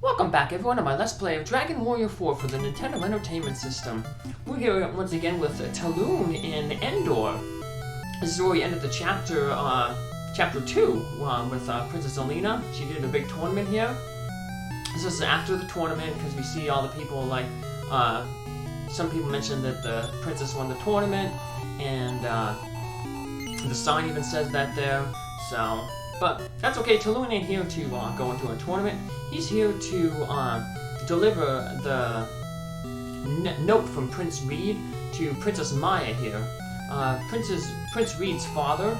Welcome back everyone to my Let's Play of Dragon Warrior 4 for the Nintendo Entertainment System. We're here once again with Taloon and Endor. This is where we ended the chapter 2 with Princess Alina. She did a big tournament here. This is after the tournament because we see all the people like, some people mentioned that the princess won the tournament and the sign even says that there, so... But that's okay, Taloon ain't here to go into a tournament. He's here to deliver the note from Prince Reed to Princess Maya here. Prince Reed's father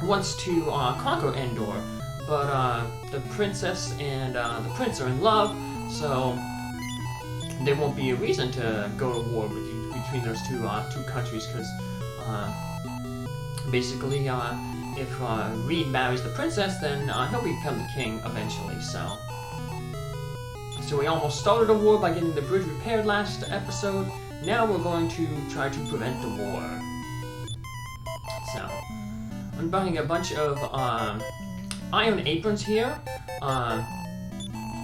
wants to conquer Endor, but the princess and the prince are in love, so there won't be a reason to go to war between those two countries, because basically if Reed marries the princess, then he'll become the king eventually, so we almost started a war by getting the bridge repaired last episode. Now we're going to try to prevent the war. So, I'm buying a bunch of iron aprons here.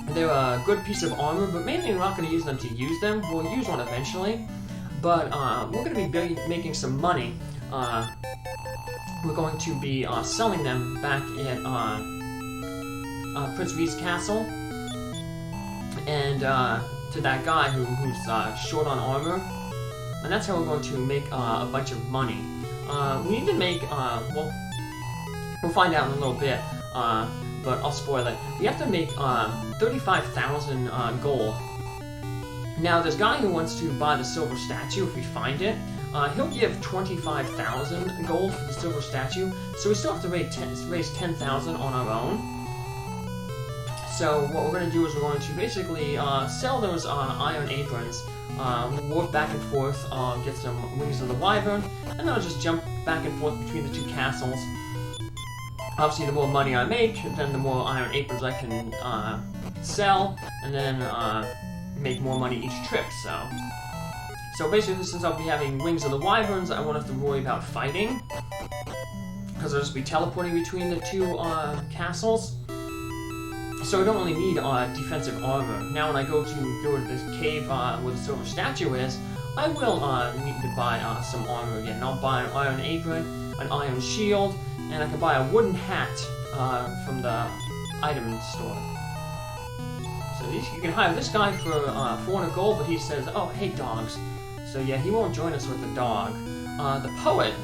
They're a good piece of armor, but mainly we're not going to use them to use them. We'll use one eventually, but we're going to be making some money. We're going to be selling them back at Prince Reed's castle, and to that guy who's short on armor, and that's how we're going to make a bunch of money. We need to make, we'll find out in a little bit, but I'll spoil it. We have to make 35,000 gold. Now, this guy who wants to buy the silver statue, if we find it, he'll give 25,000 gold for the silver statue, so we still have to raise 10,000 on our own. So what we're going to do is we're going to basically sell those iron aprons, warp back and forth, get some wings of the wyvern, and then I'll just jump back and forth between the two castles. Obviously, the more money I make, then the more iron aprons I can sell, and then make more money each trip, So basically, since I'll be having wings of the wyverns, I won't have to worry about fighting, because I'll just be teleporting between the two castles. So I don't really need defensive armor. Now when I go to this cave where the silver statue is, I will need to buy some armor again. I'll buy an iron apron, an iron shield, and I can buy a wooden hat from the item store. So you can hire this guy for 400 gold, but he says, oh, hey dogs. So yeah, he won't join us with the dog. The poet,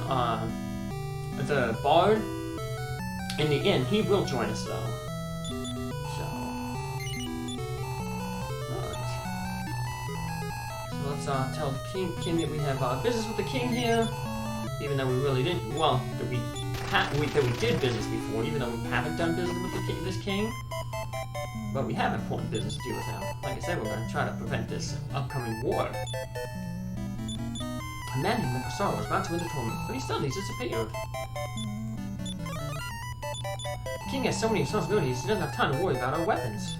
the bard, in the inn, he will join us though. So let's tell the king that we have business with the king here, even though we really didn't. Well, that we did business before, even though we haven't done business with this king. But we have important business to do with him. Like I said, we're going to try to prevent this upcoming war. A man named Mikasaro was about to win the tournament, but he suddenly disappeared. The king has so many responsibilities, he doesn't have time to worry about our weapons.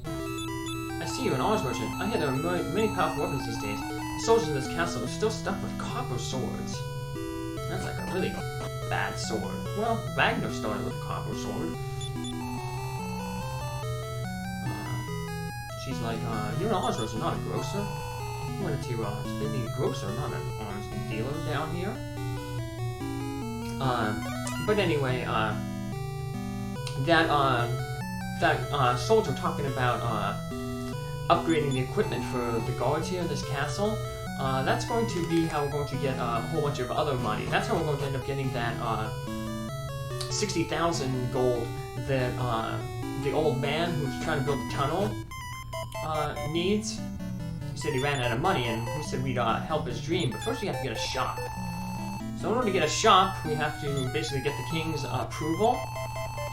I see you're an arms merchant. I hear there are many powerful weapons these days. The soldiers in this castle are still stuck with copper swords. That's like a really bad sword. Well, Ragnar started with a copper sword. She's like, you're an arms merchant, not a grocer. You wanted to, be a grocer, not an arms dealer down here. But anyway, that soldier talking about, upgrading the equipment for the guards here in this castle, that's going to be how we're going to get a whole bunch of other money. That's how we're going to end up getting that, 60,000 gold that, the old man who's trying to build the tunnel needs. He said he ran out of money, and we said we'd help his dream, but first we have to get a shop. So in order to get a shop, we have to basically get the king's approval,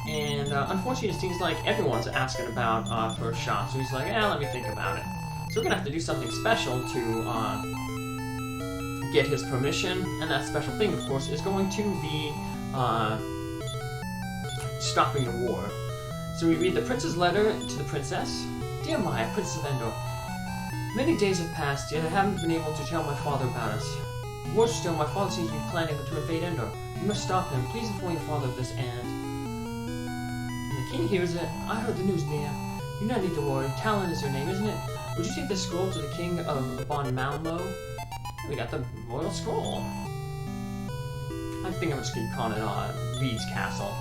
and unfortunately it seems like everyone's asking about for a shop, so he's like, let me think about it. So we're gonna have to do something special to get his permission, and that special thing, of course, is going to be stopping the war. So we read the prince's letter to the princess. Dear Maya, Princess of Endor, many days have passed, yet I haven't been able to tell my father about us. Worse still, my father seems to be planning to invade Endor. You must stop him. Please inform your father of this, and... When the king hears it, I heard the news, Mia. You do not need to worry. Taloon is your name, isn't it? Would you take the scroll to the king of Bonmalmo? We got the royal scroll. I think I'm just gonna call it Reed's castle.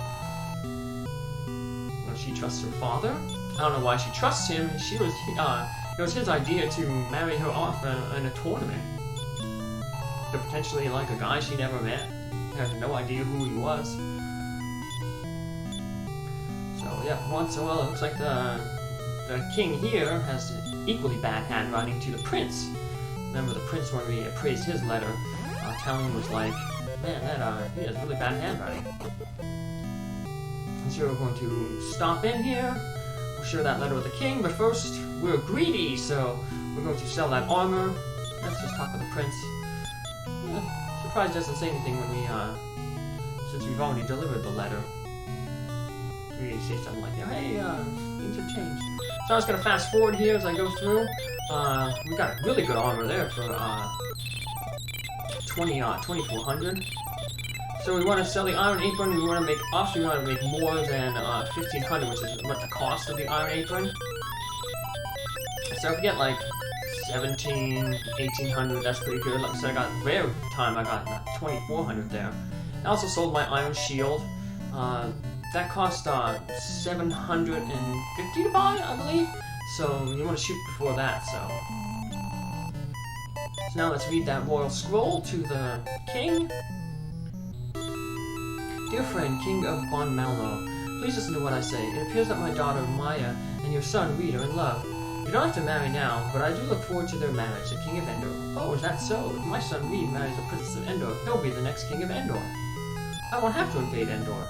Well, she trusts her father. I don't know why she trusts him. It was his idea to marry her off in a tournament. To potentially like a guy she never met. Had no idea who he was. So yeah, well, it looks like the king here has equally bad handwriting to the prince. Remember the prince, when we appraised his letter, Taloon was like, man, he has really bad handwriting. So we're going to stop in here. We'll share that letter with the king, but first, we're greedy, so we're going to sell that armor. Let's just talk with the prince. Surprised doesn't say anything when since we've already delivered the letter. We say something like that. Hey, things have changed. So I was gonna fast forward here as I go through. We got a really good armor there for 2,400. So we want to sell the iron apron. We want to make make more than 1,500, which is what the cost of the iron apron. So if we get like 1,800, that's pretty good. Like I said, I got rare time. I got 2,400 there. I also sold my iron shield. That cost 750 to buy, I believe. So you want to shoot before that. So now let's read that royal scroll to the king. Dear friend, King of Bonmalmo, please listen to what I say. It appears that my daughter Maya and your son Reed are in love. You don't have to marry now, but I do look forward to their marriage, the King of Endor. Oh, is that so? If my son Reed marries the Princess of Endor, he'll be the next King of Endor. I won't have to invade Endor.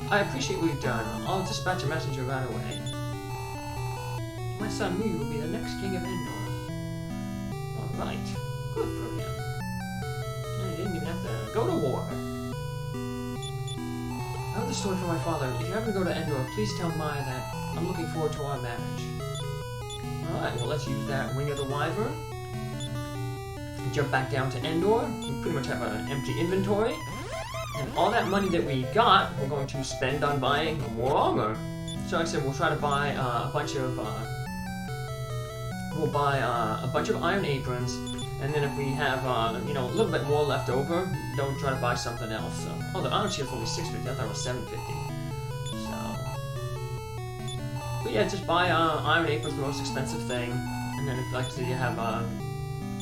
I appreciate what you've done. I'll dispatch a messenger right away. My son Reed will be the next King of Endor. Alright. Good for him. And he didn't even have to go to war. I heard the story from my father. If you happen to go to Endor, please tell Maya that I'm looking forward to our marriage. Alright, well let's use that Wing of the Wyvern. Jump back down to Endor. We pretty much have an empty inventory. And all that money that we got, we're going to spend on buying more armor. So like I said, we'll try to buy a bunch of iron aprons, and then if we have a little bit more left over, then we'll try to buy something else. So, oh, the iron shield's only 650. I thought it was 750. So, but yeah, just buy iron aprons, the most expensive thing, and then if like I said, you have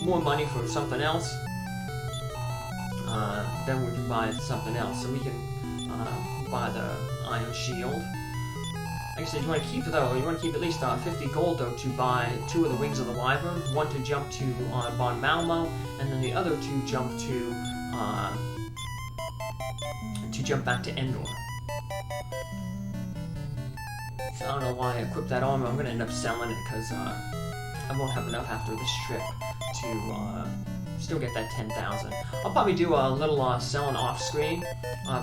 more money for something else. Then we can buy something else. So we can buy the iron shield. Like I said, you want to keep at least 50 gold though to buy 2 of the wings of the wyvern. One to jump to Bonmalmo, and then the other to jump back to Endor. So I don't know why I equipped that armor. I'm gonna end up selling it because I won't have enough after this trip to still get that 10,000. I'll probably do a little selling off screen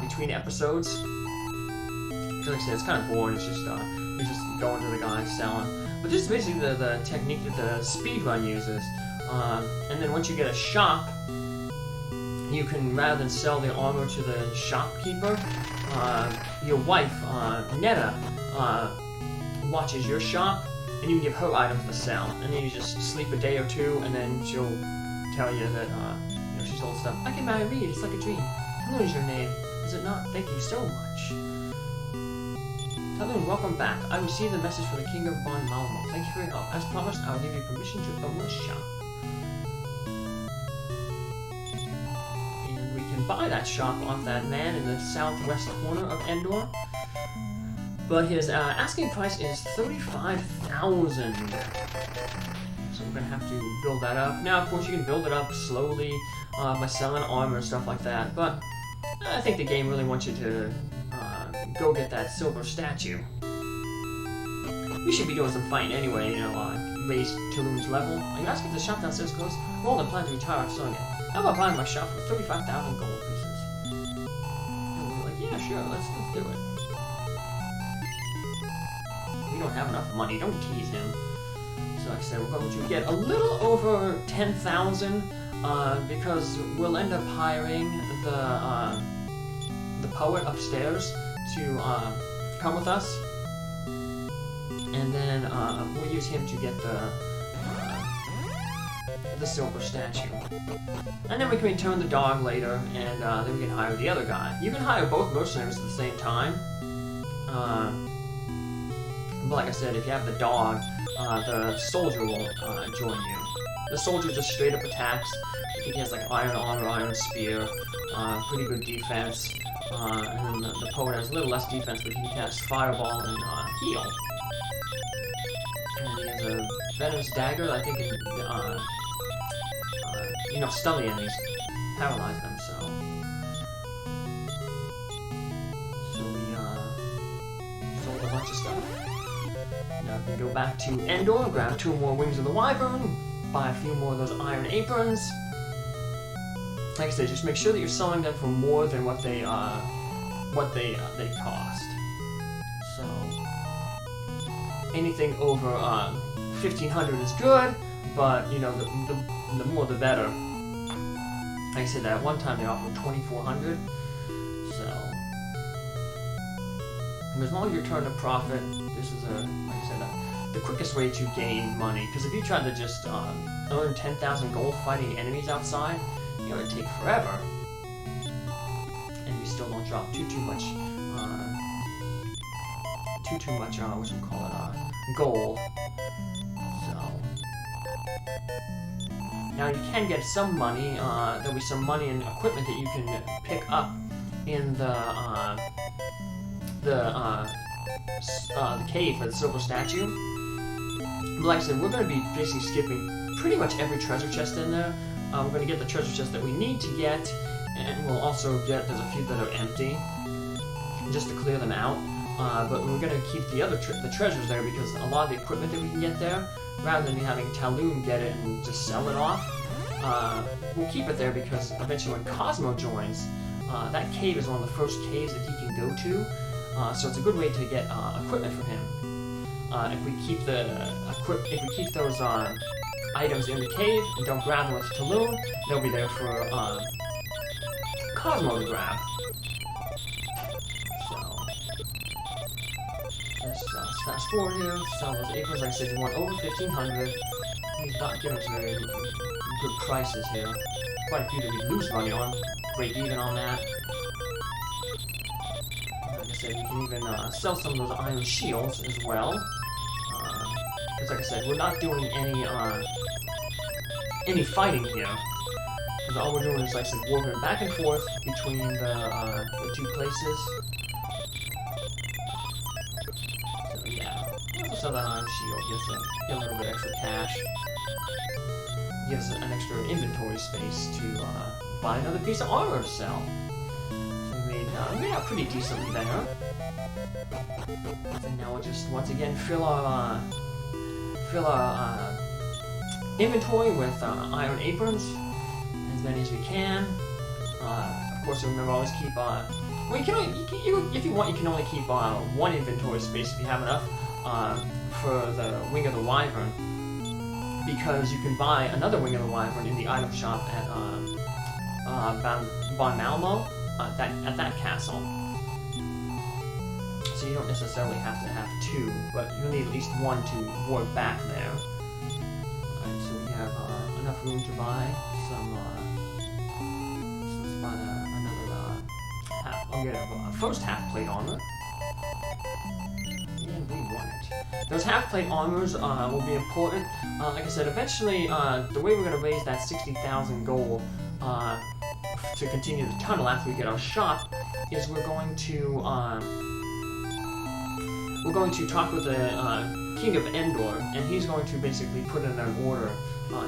between episodes. Because like I said, it's kind of boring. It's just you're just going to the guy selling. But this is basically the technique that the speedrun uses. And then once you get a shop, you can, rather than sell the armor to the shopkeeper, your wife, Netta, watches your shop, and you can give her items to sell. And then you just sleep a day or two, and then she'll tell you that she sold stuff. I can marry Reed, it's like a dream. Taloon is your name, is it not? Thank you so much. Taloon, welcome back. I received a message from the King of Bonmalmo. Thank you for your help. As promised, I'll give you permission to open the shop. And we can buy that shop off that man in the southwest corner of Endor. But his asking price is 35,000. So we're gonna have to build that up. Now, of course, you can build it up slowly by selling armor and stuff like that. But I think the game really wants you to go get that silver statue. We should be doing some fighting anyway, raise Taloon's level. Are you asking if the shop downstairs closed? Well, I'm planning to retire after selling it. How about buying my shop for 35,000 gold pieces? And we're like, yeah, sure, let's do it. We don't have enough money, don't tease him. So like I said, we're going to get a little over 10,000 because we'll end up hiring the poet upstairs to come with us. and then we'll use him to get the silver statue. And then we can return the dog later, and then we can hire the other guy. You can hire both mercenaries at the same time. But like I said, if you have the dog, the soldier will join you. The soldier just straight up attacks. I think he has like iron armor, iron spear, pretty good defense. And then the poet has a little less defense, but he can cast fireball and heal. And he has a venomous dagger, I think, stun the enemies, paralyze them. So we sold a bunch of stuff. Now we can go back to Endor, grab 2 more wings of the wyvern, buy a few more of those iron aprons. Like I said, just make sure that you're selling them for more than what they cost. So anything over 1,500 is good, but you know the more the better. Like I said, at one time they offered 2,400. So as long as you turn a profit, this is like I said, the quickest way to gain money. Because if you try to just earn 10,000 gold fighting enemies outside, you know, it'd take forever, and you still don't drop too much what you call it, gold. So now you can get some money. There'll be some money and equipment that you can pick up in the cave for the silver statue. But like I said, we're going to be basically skipping pretty much every treasure chest in there. We're going to get the treasure chest that we need to get, and we'll also get, there's a few that are empty, just to clear them out. But we're going to keep the other the treasures there, because a lot of the equipment that we can get there, rather than having Taloon get it and just sell it off, we'll keep it there, because eventually when Cosmo joins, that cave is one of the first caves that he can go to, so it's a good way to get equipment from him. If we keep those items in the cave and don't grab them with Taloon, they'll be there for Cosmo to grab. So let's fast forward here. Sell those aprons. Like I said, you want over 1,500. He's not giving us very good prices here. Quite a few that we lose money on. Break even on that. Like I said, you can even sell some of those iron shields as well. Because like I said, we're not doing any fighting here. Because all we're doing is, like I said, warping back and forth between the 2 places. So yeah, we'll sell that iron shield. Gives us a little bit extra cash. Gives us an extra inventory space to buy another piece of armor to sell. So we made out pretty decently there. And now we'll just once again fill our inventory with iron aprons, as many as we can. Of course, remember, always keep well, if you want, you can only keep 1 inventory space if you have enough for the Wing of the Wyvern, because you can buy another Wing of the Wyvern in the item shop at Bonmalmo at that castle. So you don't necessarily have to have 2, but you'll need at least 1 to ward back there. Alright, so we have enough room to buy some, so let's buy another I'll get a first half-plate armor. And we want it. Those half-plate armors will be important. Like I said, eventually, the way we're going to raise that 60,000 gold to continue the tunnel after we get our shop is we're going to talk with the King of Endor, and he's going to basically put in an order.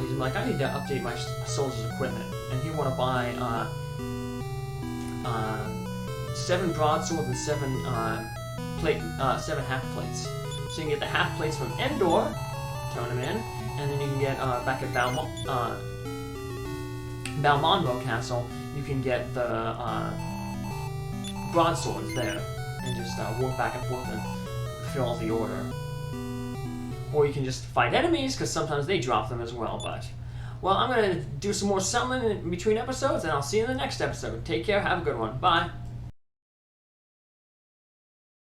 He's like, I need to update my soldiers' equipment, and he want to buy 7 broadswords and 7 half plates. So you can get the half plates from Endor, turn them in, and then you can get back at Bonmalmo Castle. You can get the broadswords there, and just walk back and forth and fill the order. Or you can just fight enemies, because sometimes they drop them as well. But, well, I'm going to do some more selling in between episodes, and I'll see you in the next episode. Take care, have a good one. Bye.